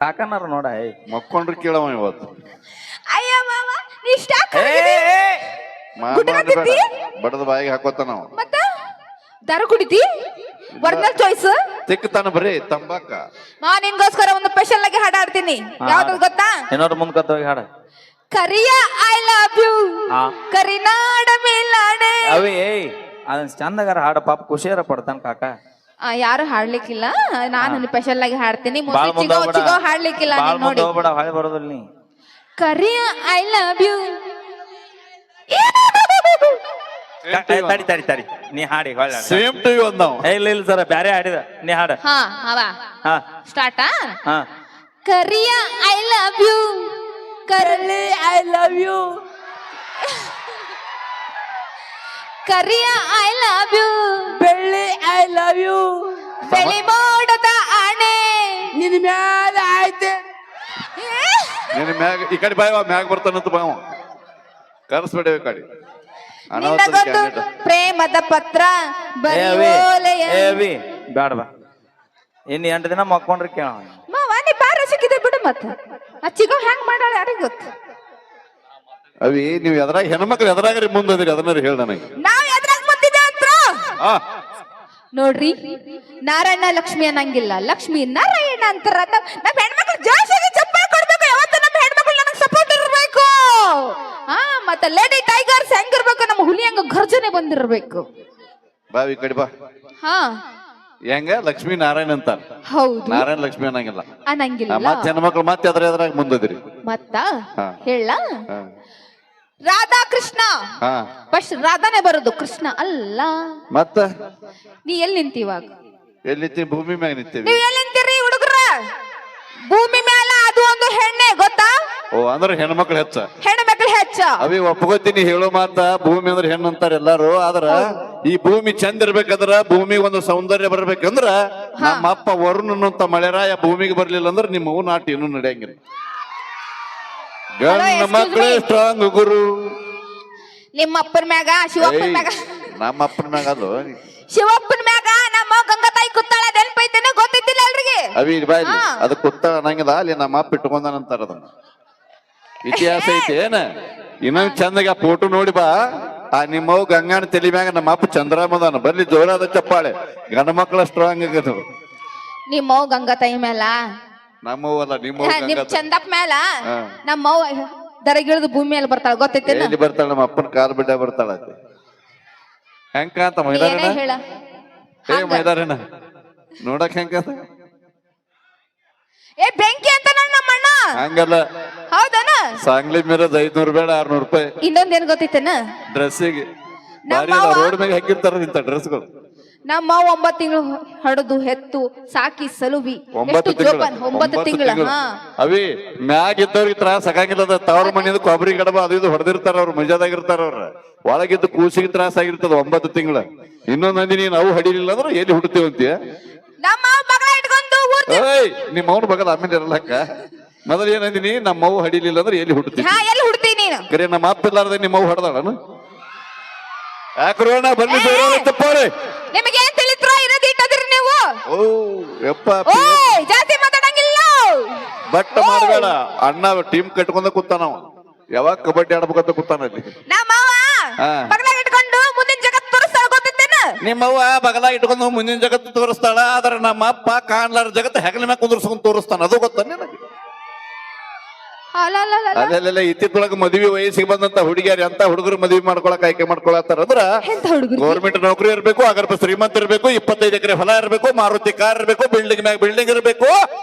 ಕಾಕನಾರ ನೋಡ ಮಕ್ಕೊಂಡ್ರೆ ಕೇಳವ ಇವತ್ತು ಅಯ್ಯ ಮಾವ ನೀ ಇಷ್ಟ ಬಡದ ಬಾಯಿಗೆ ಹಾಕೋತ ನಾವು ಮತ್ತ ದಾರು ಕುಡಿತಿ ವರ್ನಲ್ ಚಾಯ್ಸ್ ತಿಕ್ಕತಾನ ಬರೀ ತಂಬಾಕ ಮಾ ನಿನ್ಗೋಸ್ಕರ ಒಂದು ಸ್ಪೆಷಲ್ ಆಗಿ ಹಾಡು ಹಾಡ್ತೀನಿ ಯಾವ್ದು ಗೊತ್ತಾ ಇನ್ನೊಂದು ಮುಂದ್ಕತ್ತ ಹೋಗಿ ಹಾಡ ಕರಿಯ ಐ ಲವ್ ಯು ಕರಿನಾಡ ಮೇಲಾಣೆ ಅವಿ ಏಯ್ ಅದನ್ನ ಚಂದಗಾರ ಹಾಡ ಪಾಪ ಖುಷಿಯಾರ ಪಡ್ತಾನ ಕಾಕ ಯಾರು ಹಾಡ್ಲಿಕ್ಕಿಲ್ಲ ನಾನು ಸ್ಪೆಷಲ್ ಆಗಿ ಹಾಡ್ತೀನಿ ಬಾಳ್ ಮುಂದೆ ಹೋಗ್ಬೇಡ. ಚಿಗೋ ಹಾಡ್ಲಿಕ್ಕಿಲ್ಲ ಬಾಳ್ ನೀನ್ ಮುಂದೆ ನೋಡಿ ಹೋಗ್ಬೇಡ ಹೊಳೆ ಬರೋದಿಲ್ಲ ನೀ ಕರಿಯ ಐ ಲವ್ ಯು ತಡಿ ತಡಿ ತಡಿ ನೀ ಹಾಡಿ ಹೊಳೆ ಹಾಡು. ಸೇಮ್ ಟು ಯು ಅಂದ್ ನಾವು ಇಲ್ಲ ಇಲ್ಲ ಸರ ಬ್ಯಾರೆ ಹಾಡಿದ ನೀ ಹಾಡ ಹಾ ಅವ ಹಾ ಸ್ಟಾರ್ಟಾ ಹಾ ಕರಿಯ ಐ ಲವ್ ಯು ಕರಳಿ ಐ ಲವ್ ಯು ಕರಿಯ ಐ ಲವ್ ಯು ಬೆಳ್ಳಿ ಐ ಲವ್ ಯು ಬೆಳಿ ಮೋಡದ ಆಣೆ ನಿನ್ನ ಮ್ಯಾಲ ಆಯ್ತೆ ನಿನ್ನ ಮ್ಯಾಗ ಈ ಕಡೆ ಬಾಯವ ಮ್ಯಾಗ ಬರ್ತಾನಂತ ಬಾವ ಕರ್ಸ್ಬೇಡ ಈ ಕಡೆ ಅನಾಹುತ ನಿನ್ನಗೊಂದು ಪ್ರೇಮದ ಪತ್ರ ಏ ಅವಿ ಬರಿಯೋಲೆಯ ಏ ಅವಿ ಬ್ಯಾಡ ಬಾ ಇನ್ನು 8 ದಿನ ಮಕ್ಕೊಂಡ್ರೆ ಕೇಳ ಮಾವ ನೀ ಬಾರ ಸಿಕ್ಕಿದೆ ಬಿಡು ಮತ್ತ ಆ ಚಿಗೋ ಹ್ಯಾಂಗ್ ಮಾಡಾಳ ಯಾರಿಗ್ ಗೊತ್ತು ಅವಿ ನೀವು ಎದ್ರಾಗ ಹೆಣ್ಮಕ್ಳು ಎದ್ರಾಗ್ರಿ ಮುಂದದ್ರಿ ಅದನ್ನ ಹೇಳ ನನಗೆ ನಾವ್ ಎದ್ರಾಗ ಬಂದಿದ್ದೆ ಅಂತ ಆ ನೋಡ್ರಿ ನಾರಾಯಣ ಲಕ್ಷ್ಮಿ ಅನ್ನಂಗಿಲ್ಲ ಲಕ್ಷ್ಮಿ ನಾರಾಯಣ ಅಂತಾರ ನಮ್ ಹೆಣ್ಮಕ್ಳು ಜಾಸ್ತಿ ಚಪ್ಪಾಳೆ ಕೊಡ್ಬೇಕು ಯಾವತ್ತ ನಮ್ ಹೆಣ್ಮಕ್ಳು ನನಗ್ ಸಪೋರ್ಟ್ ಇರ್ಬೇಕು ಹಾ ಮತ್ತೆ ಲೇಡಿ ಟೈಗರ್ಸ್ ಹೆಂಗಿರ್ಬೇಕು ನಮ್ಮ ಹುಲಿ ಹಂಗ ಗರ್ಜನೆ ಬಂದಿರ್ಬೇಕು ಬಾವಿ ಕಡೆ ಬಾ ಹಾ ಹೆಂಗ ಲಕ್ಷ್ಮೀ ನಾರಾಯಣ ಅಂತ ಹೌದು ನಾರಾಯಣ ಲಕ್ಷ್ಮಿ ಅನ್ನಂಗಿಲ್ಲ ಅನ್ನಂಗಿಲ್ಲ ಮತ್ ಹೆಣ್ಮಕ್ಳು ಮತ್ತೆ ಎದ್ರಾಗ ಮುಂದದ್ರಿ ಮತ್ತ ಹಾ. ಹೇಳ ಹಾ ರಾಧಾ ಕೃಷ್ಣ ಹಾ ಫಸ್ಟ್ ರಾಧಾನೇ ಬರೋದು ಕೃಷ್ಣ ಅಲ್ಲ ಮತ್ತ ನೀ ಎಲ್ಲಿ ನಿಂತಿವಾಗ ಎಲ್ಲಿ ಭೂಮಿ ಮ್ಯಾಗ ನಿಂತೀವಿ ನೀವ್ ಎಲ್ಲಿ ನಿಂತೀರಿ ಹುಡುಗ್ರ ಭೂಮಿ ಮ್ಯಾಲ ಅದು ಒಂದು ಹೆಣ್ಣೆ ಗೊತ್ತಾ ಓ ಅಂದ್ರೆ ಹೆಣ್ಮಕ್ಳು ಹೆಚ್ಚ ಹೆಣ್ಣು ಮಕ್ಳು ಹೆಚ್ಚ ಅವಿ ಒಪ್ಕೋತೀನಿ ಹೇಳೋ ಮಾತ ಭೂಮಿ ಅಂದ್ರೆ ಹೆಣ್ಣು ಅಂತಾರ ಎಲ್ಲಾರು ಆದ್ರ ಈ ಭೂಮಿ ಚಂದ ಇರ್ಬೇಕಂದ್ರ ಭೂಮಿಗೆ ಒಂದು ಸೌಂದರ್ಯ ಬರ್ಬೇಕಂದ್ರ ನಮ್ಮ ಅಪ್ಪ ವರುಣನಂತ ಮಳೆರಾಯ ಭೂಮಿಗೆ ಬರ್ಲಿಲ್ಲ ಅಂದ್ರೆ ನಿಮ್ಮ ಅವು ನಾಟ ಏನು ನಡೆಯಂಗಿಲ್ಲ ಗಂಡ ಮಕ್ಕಳೇ ಸ್ಟ್ರಾಂಗ್ ಗುರು ನಿಮ್ಮ ಅಪ್ಪನ ಮ್ಯಾಗ ಶಿವಪ್ಪನ ಏಯ್, ಮ್ಯಾಗ ನಮ್ಮ ಅಪ್ಪನ ಮ್ಯಾಗ ಅದು ಶಿವಪ್ಪನ ಮ್ಯಾಗ ನಮ್ಮ ಗಂಗತಾಯಿ ಕುತ್ತಾಳ ನೆನಪೈತೇನೆ ಗೊತ್ತಿದ್ದಿಲ್ಲ ಎಲ್ರಿಗೆ ಅವಿ ಬಾಯ್ ಅದು ಕುತ್ತ ಅನ್ನಂಗಿಲ್ಲ ಅಲ್ಲಿ ನಮ್ಮ ಅಪ್ಪ ಇಟ್ಕೊಂಡಾನಂತಾರ ಅದನ್ನ ಇತಿಹಾಸ ಐತಿ ಏನ ಇನ್ನೊಂದ್ ಚಂದಗ ಫೋಟೋ ನೋಡಿ ಬಾ ಆ ನಿಮ್ಮವ್ ಗಂಗಾನ ತಲಿ ಮ್ಯಾಗ ನಮ್ಮ ಅಪ್ಪ ಚಂದ್ರಾಮದಾನ ಬರ್ಲಿ ಜೋರಾದ ಚಪ್ಪಾಳೆ ಗಂಡ ಮಕ್ಕಳ ಸ್ಟ್ರಾಂಗ್ ಆಗದು ನಿಮ್ಮ ಗಂಗತಾಯಿ ಮ್ಯಾಲ ನಮ್ಮವ್ ಅಲ್ಲ ನಿಮ್ಮವ್ ನಿಮ್ ಗಂಗಾ ಚಂದಪ್ಪ ಮ್ಯಾಲ ಹಾ. ನಮ್ಮವ್ ದರಗಿಳಿದು ಭೂಮಿ ಮೇಲೆ ಬರ್ತಾಳ ಗೊತ್ತೈತೇನ ಎಲ್ಲಿ ಬರ್ತಾಳ ನಮ್ಮ ಅಪ್ಪನ ಕಾಲ್ ಬಿಡ್ಡ ಬರ್ತಾಳ ಆಕಿ. ಹೆಂಗ್ ಕಾಂತ ಏನೇ ಮೈದಾನ ಹೇಳ ಏ ಮೈದಾನ ನೋಡಕ್ ಹೆಂಗ ಏ ಬೆಂಕಿ ಅಂತ ನಮ್ಮಣ್ಣ ಹಂಗಲ್ಲ ಹೌದನ ಸಾಂಗ್ಲಿ ಮಿರದ್ 500 ಬೇಡ 600 ರೂಪಾಯಿ ಇನ್ನೊಂದೇನ್ ಗೊತ್ತೈತೇನ ಡ್ರೆಸ್ಸಿಗೆ ಬಾರಿ ನಮ್ಮವ್ವ- ರೋಡ್ ಮ್ಯಾಗ ಹಾಕಿರ್ತಾರ ಇಂತ ಡ್ರೆಸ್ಗಳು ನಮ್ಮ 9 ತಿಂಗಳು ಹಡದು ಹೆತ್ತು ಸಾಕಿ ಸಲುವಿ 9 ತಿಂಗಳ 9 ತಿಂಗಳ ಹಾ ಅವಿ ಮ್ಯಾಗ ಇದ್ದವ್ರಿಗೆ ತ್ರಾಸ ಆಗಂಗಿಲ್ಲ ಅದ ತವ್ರ ಮನೆಯಿಂದ ಕೊಬ್ಬರಿ ಗಡಬ ಅದು ಇದು ಹೊಡೆದಿರ್ತಾರ ಅವ್ರು ಮಜಾದಾಗಿರ್ತಾರ ಅವ್ರ ಒಳಗಿದ್ದು ಕೂಸಿಗೆ ತ್ರಾಸ ಆಗಿರ್ತದ 9 ತಿಂಗಳ ಇನ್ನೊಂದ್ ನಂದಿನಿ ನಾವು ಹಡಿಲಿಲ್ಲ ಅಂದ್ರೆ ಎಲ್ಲಿ ಹುಡ್ತೀವಂತೀಯ ನಮ್ಮ ಮಗಳ ಇಟ್ಕೊಂಡು ಊರ್ ಏಯ್ ನಿಮ್ಮ ಅವ್ನ ಬಗಲ್ ಆಮೇಲೆ ಇರಲಕ್ಕ ಮೊದಲು ಏನಂದಿನಿ ನಮ್ಮ ಅವ್ವ ಹಡಿಲಿಲ್ಲ ಅಂದ್ರೆ ಎಲ್ಲಿ ಹುಡ್ತಿ ಹಾ ಎಲ್ಲಿ ಹುಡ್ತೀನಿ ನೀನು ಕರೆ ನಮ್ಮ ಅಪ್ಪ ಇಲ್ಲಾರ್ದೆ ನಿಮ್ಮ ಅವ್ವ ಹೊಡೆದಾಳನು ಯಾಕ್ರೋಣ ಬರ್ಲಿ ತಪ್ಪಾಳೆ ನಿಮಗೆ ಏನ್ ತಿಳಿತ್ರ ಇರೋದು ಇಟ್ಟದ್ರಿ ನೀವು ಓ ಯಪ್ಪ ಓಯ್ ಜಾಸ್ತಿ ಮಾತಾಡಂಗಿಲ್ಲ ಬಟ್ ಮಾಡಬೇಡ ಅಣ್ಣ ಟೀಮ್ ಕಟ್ಕೊಂಡ ಕೂತಾನವ ಯಾವಾಗ ಕಬಡ್ಡಿ ಆಡ್ಬೇಕಂತ ಕೂತಾನ ಅಲ್ಲಿ ನಮ್ಮ ಹಾ. ಮಗಳ ಇಟ್ಕೊಂಡು ಮುಂದಿನ ಜಗತ್ ತೋರಿಸ್ತಾಳ ಗೊತ್ತೈತೇನ ನಿಮ್ಮವ್ವ ಬಗಲ ಇಟ್ಕೊಂಡು ಮುಂದಿನ ಜಗತ್ತು ತೋರಿಸ್ತಾಳ ಆದ್ರೆ ನಮ್ಮ ಅಪ್ಪ ಕಾಣ್ಲಾರ ಜಗತ್ತು ಹೆಗಲ ಮ್ಯಾಗ ಕುಂದ್ರಸ್ಕೊಂಡ್ ತೋರಿಸ್ತಾನ ಅದು ಗೊತ್ತ ನಿನಗೆ ಅಲ್ಲೆಲ್ಲ ಇತ್ತಿತ್ತೊಳಗ ಮದುವೆ ವಯಸ್ಸಿಗೆ ಬಂದಂತ ಹುಡುಗಿಯರು ಅಂತ ಹುಡುಗರು ಮದುವೆ ಮಾಡ್ಕೊಳಕ್ ಆಯ್ಕೆ ಮಾಡ್ಕೊಳತ್ತಾರ ಅಂದ್ರ ಎಂತ ಹುಡುಗರು ಗೌರ್ಮೆಂಟ್ ನೌಕರಿ ಇರ್ಬೇಕು ಅಗರ್ಭ ಶ್ರೀಮಂತ ಇರ್ಬೇಕು 25 ಎಕರೆ ಹೊಲ ಇರ್ಬೇಕು ಮಾರುತಿ ಕಾರ್ ಇರ್ಬೇಕು ಬಿಲ್ಡಿಂಗ್ ಮ್ಯಾಗ ಬಿಲ್ಡಿಂಗ್ ಇರ್ಬೇಕು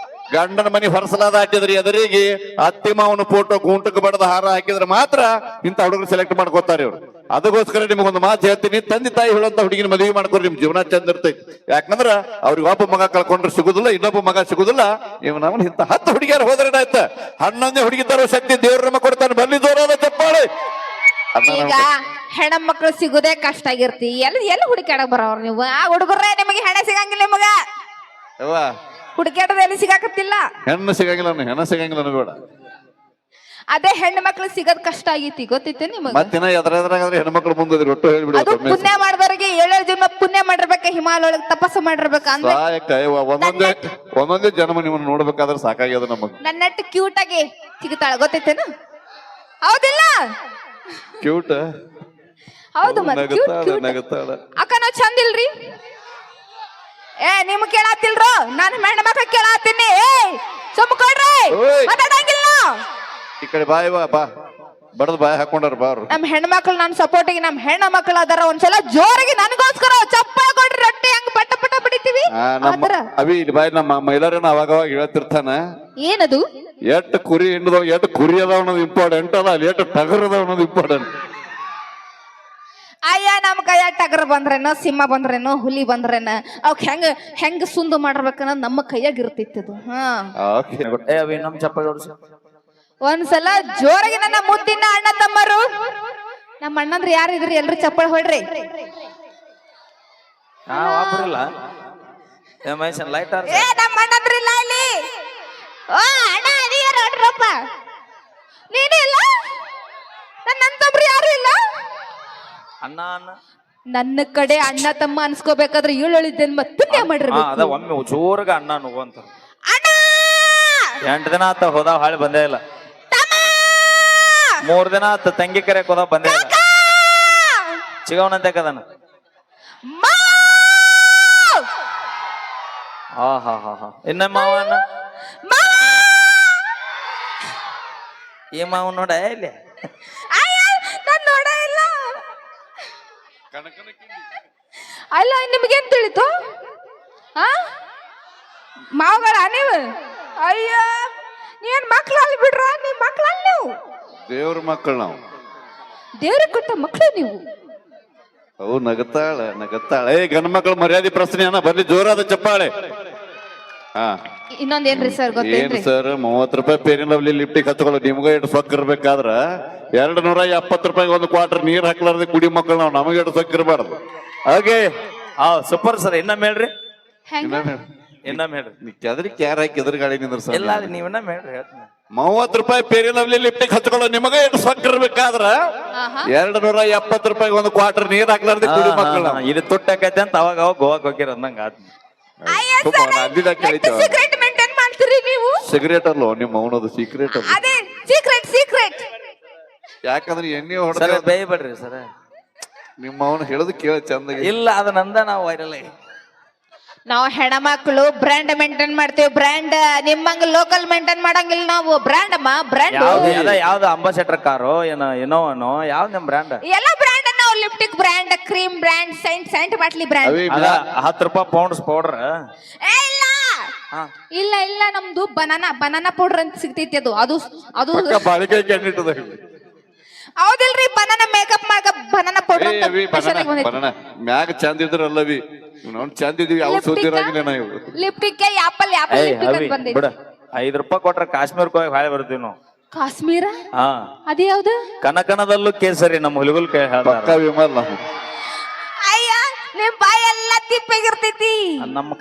ಗಂಡನ ಮನಿ ಹೊರಸಲಾದ ಹಾಕಿದ್ರಿ ಎದುರಿಗೆ ಅತ್ತಿ ಮಾವನ ಫೋಟೋ ಗೂಂಟಕ್ಕೆ ಬಡದ ಹಾರ ಹಾಕಿದ್ರೆ ಮಾತ್ರ ಇಂತ ಹುಡುಗರು ಸೆಲೆಕ್ಟ್ ಮಾಡ್ಕೋತಾರೆ ಇವ್ರು ಅದಕ್ಕೋಸ್ಕರ ನಿಮಗೊಂದು ಮಾತು ಹೇಳ್ತೀನಿ ತಂದೆ ತಾಯಿ ಹೇಳುವಂತ ಹುಡುಗಿನ ಮದುವೆ ಮಾಡ್ಕೊರಿ ನಿಮ್ ಜೀವನ ಚಂದ ಇರ್ತೈತಿ ಯಾಕಂದ್ರ ಅವ್ರಿಗೆ ಒಬ್ಬ ಮಗ ಕಳ್ಕೊಂಡ್ರೆ ಸಿಗುದಿಲ್ಲ ಇನ್ನೊಬ್ಬ ಮಗ ಸಿಗುದಿಲ್ಲ ಇವನವನ್ ಇಂತ 10 ಹುಡುಗಿಯರು ಹೋದ್ರೆ ಆಯ್ತ 11ನೇ ಹುಡುಗಿ ತರೋ ಶಕ್ತಿ ದೇವ್ರ ನಮ ಕೊಡ್ತಾನೆ ಬರ್ಲಿ ಜೋರಾದ ಚಪ್ಪಾಳೆ ಈಗ ಹೆಣ್ಮಕ್ಳು ಸಿಗುದೇ ಕಷ್ಟ ಆಗಿರ್ತಿ ಎಲ್ಲಿ ಹುಡುಕಾಡಕ್ ಬರೋರು ನೀವು ಆ ಹುಡುಗರೇ ನಿಮಗೆ ಹೆಣ ಸಿಗಂಗಿಲ್ಲ ನಿಮಗ ಹುಡುಕಾಡದ ಎಲ್ಲಿ ಸಿಗಾಕತ್ತಿಲ್ಲ ಹೆಣ್ಣು ಸಿಗಂಗಿಲ್ಲ ಹೆಣ ಸಿಗಂಗಿಲ್ಲ ಬೇಡ ಅದೇ ಹೆಣ್ಣು ಮಕ್ಳು ಸಿಗೋದ್ ಕಷ್ಟ ಆಗೈತಿ ಗೊತ್ತೈತೆ ನಿಮಗ ಮತ್ತಿನ ಎದ್ರಾದ್ರೆ ಹೆಣ್ಮಕ್ಳು ಮುಂದಿದ್ರಿ ಒಟ್ಟು ಅದು ಹೇಳ್ಬಿಡಿ ಪುಣ್ಯ ಮಾಡಿದವರಿಗೆ 7 ಜನ್ಮ ಪುಣ್ಯ ಮಾಡಿರ್ಬೇಕ ಹಿಮಾಲಯ ಒಳಗೆ ತಪಸ್ಸು ಮಾಡಿರ್ಬೇಕ ಅಂದ್ರೆ ಸಾಯಕ್ಕ ಒಂದೊಂದೇ ಜನ್ಮ ನಿಮ್ಮನ್ನ ನೋಡ್ಬೇಕಾದ್ರೆ ಸಾಕಾಗ್ಯದ ನಮಗ್ ನನ್ನಟ್ಟು ಕ್ಯೂಟ್ ಆಗಿ ಸಿಗುತ್ತಾಳ ಗೊತ್ತೈತೇನ ಹೌದಿಲ್ಲ ಕ್ಯೂಟ್ ಹೌದು ಮತ್ತೆ cute, cute. ನಗತಾಳ ಅಕ್ಕ ನಾವ್ ಚಂದ ಇಲ್ರಿ ನಿಮ್ ಕೇಳಾತಿಲ್ರು ನಾನು ಹೆಣ್ಣು ಮಕ್ಳ ಕೇಳಾತೀನಿ ಸುಮ್ಮ ಕೊಡ್ರಿ ಓಯ್. ಮಾತಾಡಂಗಿಲ್ಲ ಈ ಕಡೆ ಬಾಯ್ ಬಾ ಬಡದ್ ಬಾಯ್ ಹಾಕೊಂಡಾರ ಬಾ ಅವ್ರು ನಮ್ ಹೆಣ್ಮಕ್ಳು ನನ್ ಸಪೋರ್ಟಿಗೆ ನಮ್ ಹೆಣ್ಣ ಮಕ್ಳು ಅದಾರ ಒಂದ್ಸಲ ಜೋರಾಗಿ ನನಗೋಸ್ಕರ ಚಪ್ಪಾಳೆ ಕೊಡ್ರಿ ರೊಟ್ಟಿ ಹಂಗ ಪಟ ಪಟ ಬಿಡಿತೀವಿ ನಮ್ಮ ಅವಿ ಇಲ್ಲಿ ಬಾಯ್ ನಮ್ಮ ಮೈಲಾರನ ಅವಾಗ ಹೇಳ್ತಿರ್ತಾನ ಏನದು ಎಟ್ ಕುರಿ ಹಿಂಡದವ್ ಎಟ್ ಕುರಿ ಅದಾವ ಅನ್ನೋದು ಇಂಪಾರ್ಟೆಂಟ್ ಅದ ಅಲ್ಲಿ ಎಟ್ ಟಗರ್ ಅದಾವ ಅನ್ನೋದು ಇಂಪಾರ್ಟೆಂಟ್ ಅಯ್ಯ ನಮ್ ಕೈಯ ಟಗರ್ ಬಂದ್ರೇನೋ ಸಿಂಹ ಬಂದ್ರೇನೋ ಹುಲಿ ಬಂದ್ರೇನ ಅವಕ್ ಹೆಂಗ ಸುಂದು ಮಾಡಿರ್ಬೇಕನ್ನೋದು ನಮ್ಮ ಕೈಯಾಗ ಇರ್ತಿತ್ತು ಅದು ಓಕೆ ಏ ಅವಿ ನಮ್ ಚಪ್ಪಲ್ ಹೊಡ್ಸು. ಒಂದ್ಸಲ ಜೋರಾಗಿ ನನ್ನ ಮುದ್ದಿನ ಅಣ್ಣ ತಮ್ಮರು ನಮ್ಮ ಅಣ್ಣಂದ್ರ ಯಾರಿದ್ರಿ ಎಲ್ರು ಚಪ್ಪಲ್ ಹೊಡ್ರಿ ಒಬ್ರಿಲ್ಲ ಏ ಮೈಸನ್ ಲೈಟ್ ಆರ್ ನಮ್ಮ ಅಣ್ಣಂದ್ರ ಇಲ್ಲ ಇಲ್ಲಿ ಓ ಅಣ್ಣ ಅದೀಯ ನೋಡ್ರಪ್ಪ ನೀನು ಇಲ್ಲ ನನ್ನ ಅಂತೊಬ್ರು ಯಾರು ಇಲ್ಲ ಅಣ್ಣ ಅಣ್ಣ ನನ್ನ ಕಡೆ ಅಣ್ಣ ತಮ್ಮ ಅನ್ಸ್ಕೋಬೇಕಾದ್ರೆ ಈಳೊಳಿದ್ದೇನ್ ಮತ್ ಪುಣ್ಯ ಅದ ಮಾಡಿರ್ಬೇಕು ಒಮ್ಮೆ ಜೋರ್ಗ ಅಣ್ಣ ನುಗ್ಗು ಅಂತ ಅಣ್ಣ 8 ದಿನ ಆತ ಹೋದಾವ್ ಹಾಳಿ ಬಂದೇ ಇಲ್ಲ ತಮ್ಮ 3 ದಿನ ಆತ ತಂಗಿ ಕರೆಕ್ ಹೋದಾವ್ ಬಂದೇ ಇಲ್ಲ ಚಿಗವನಂತೆ ಕದನ ಮಾವ್! ಹಾ ಇನ್ನ ಮಾವನ ಮಾವ್! ಈ ಮಾವ ನೋಡ ಇಲ್ಲಿ ಅಯ್ಯ, ನಾನ್ ನೋಡೇ ಇಲ್ಲ ಅಲ್ಲ ನಿಮ್ಗೇನ್ ತಿಳಿತು ಮಾವುಗಳ ನೀವು ಅಯ್ಯ ನೀನ್ ಮಕ್ಳಲ್ಲಿ ಬಿಡ್ರ ನಿಮ್ ಮಕ್ಳಲ್ಲಿ ನೀವು ದೇವ್ರ ಮಕ್ಕಳು ನಾವು ದೇವ್ರಿಗೆ ಕೊಟ್ಟ ಮಕ್ಳು ನೀವು ಅವು ನಗತಾಳ ಏ ಗಂಡ ಮಕ್ಕಳು ಮರ್ಯಾದೆ ಪ್ರಶ್ನೆ ಅನ್ನ ಬರ್ಲಿ ಜೋರಾದ ಚಪ್ಪಾಳೆ ಹಾ ಇನ್ನೊಂದೇನ್ರಿ ಸರ್ ಏನ್ ಗೊತ್ತೇನ್ರಿ ಸರ್ 30 ರೂಪಾಯಿ ಪೇರಿನ ಲವ್ಲಿ ಲಿಫ್ಟಿಗೆ ಹತ್ಕೊಳ್ಳೋ ನಿಮ್ಗೆ ಎಷ್ಟು ಸೊಕ್ಕ ಇರ್ಬೇಕಾದ್ರ 270 ರೂಪಾಯಿ ಒಂದು ಕ್ವಾರ್ಟರ್ ನೀರ್ ಹಾಕ್ಲಾರ್ದೆ ಕುಡಿ ಮಕ್ಕಳು ನಾವು ನಮಗೆ ಎಷ್ಟು ಸೊಕ್ಕ ಇರಬಾರ್ದು ಹಾಗೆ ಸೂಪರ್ ಸರ್ ಇನ್ನೊಮ್ಮೆ ಹೇಳ್ರಿ ಹೆಂಗ ಇನ್ನೊಮ್ಮೆ ಹೇಳ್ರಿ ನೀ ಕೆದ್ರಿ ಕ್ಯಾರ್ ಹಾಕಿ ಎದುರು ಗಾಡಿ ನಿಂದ್ರ ಸರ್ ಇಲ್ಲ ನೀವ್ ಇನ್ನೊಮ್ಮೆ ಹೇಳ್ರಿ ಹೇಳ್ತೀನಿ 30 ರೂಪಾಯಿ ಪೇರಿನ ಲವ್ಲಿ ಲಿಫ್ಟಿಗೆ ಹತ್ಕೊಳ್ಳೋ ನಿಮಗೆ ಎಷ್ಟು ಸೊಕ್ಕ ಇರ್ಬೇಕಾದ್ರ ಆಹಾ. 270 ರೂಪಾಯಿ ಒಂದು ಕ್ವಾರ್ಟರ್ ನೀರ್ ಹಾಕ್ಲಾರ್ದೆ ಕುಡಿ ಮಕ್ಕಳು ನಾವು ಇದು ತುಟ್ಟಾಕೈತೆ ಅಂತ ಅವಾಗ ಅವಾಗ ಗೋವಾಕ್ ಹೋಗಿರ ಅಂದಂಗ ಆತ್ ಅಯ್ಯ ಸರ್, ಎಷ್ಟು secret maintain ಮಾಡ್ತೀರಿ ನೀವು ಸಿಗರೇಟ್ ಅಲ್ಲೋ ನಿಮ್ಮ ಅವನದು ಸೀಕ್ರೆಟ್ ಅಲ್ಲ ಅದೇ ಸೀಕ್ರೆಟ್ ಯಾಕಂದ್ರೆ ಎಣ್ಣೆ ಸರ್ ಹೊಡೆದ ಬೇಯ್ಬೇಡ್ರಿ ಸರ್ ನಿಮ್ಮ ಅವನು ಹೇಳೋದು ಕೇಳ ಚಂದ ಇಲ್ಲ ಅದ ನಂದ ನಾವು ವೈರಲ್ ನಾವು ಹೆಣ್ಮಕ್ಳು ಬ್ರ್ಯಾಂಡ್ ಮೇಂಟೈನ್ ಮಾಡ್ತೀವಿ ಬ್ರ್ಯಾಂಡ್ ನಿಮ್ಮಂಗ ಲೋಕಲ್ ಮೇಂಟೈನ್ ಮಾಡಂಗಿಲ್ಲ ನಾವು ಬ್ರ್ಯಾಂಡ್ ಅಮ್ಮ ಬ್ರ್ಯಾಂಡ್ ಯಾವ್ದು ಅಂಬಾಸೆಡರ್ ಕಾರು ಏನೋ ಯಾವ್ದು ನಿಮ್ ಬ್ರ್ಯಾಂಡ್ ಎಲ್ಲ ಬ್ರ್ಯಾಂಡ್ ನಾವು lipstick brand cream brand Saint bottle brand ಅವಿ ಅದ 10 ರೂಪಾಯಿ ಪೌಂಡ್ಸ್ ಪೌಡರ್ ಇಲ್ಲ ನಮ್ದು ಬನಾನಾ ಪೌಡರ್ ಅಂತ ಸಿಗ್ತೈತಿ ಅದು ಪಕ್ಕ ಬಾಳಿಕೆ ಕೆಟ್ಟಿಟ್ಟದ ಹೌದಿಲ್ರಿ ಬನಾನಾ ಮೇಕಪ್ ಮಾಡಕ ಬನಾನಾ ಪೌಡರ್ ಅಂತ ಅವಿ special ಆಗಿ ಬಂದೈತಿ. ಬನಾನ ಮ್ಯಾಗ ಚಂದ ಇದ್ರಲ್ಲವಿ ನಾವು ಚಂದ ಇದೀವಿ ಯಾವ ಸುದ್ದಿರಾಗಿಲ್ಲ ನಾವು ಲಿಪ್ಟಿಕ್ ಆಪಲ್ ಲಿಪ್ಟಿಕ್ ಅಂತ ಬಂದೈತಿ ಬಿಡ 5 ರೂಪಾಯಿ ಕೊಟ್ರೆ ಕಾಶ್ಮೀರಕ್ಕೆ ಹೋಗಿ ಹಾಳೆ ಬರ್ತೀವಿ ನಾವು ಕಾಶ್ಮೀರ ಹಾ ಅದೇ ಯಾವ್ದು ಕನಕನದಲ್ಲೂ ಕೇಸರಿ ನಮ್ಮ ಹುಲಿಗುಲ್ ಹೇಳ್ತಾರ ಪಕ್ಕ ವಿಮಲ್ ನಾವು ಅಯ್ಯ ನಿಮ್ ಬಾಯೆಲ್ಲ ತಿಪ್ಪಾಗಿರ್ತೈತಿ ನಮ್ಮ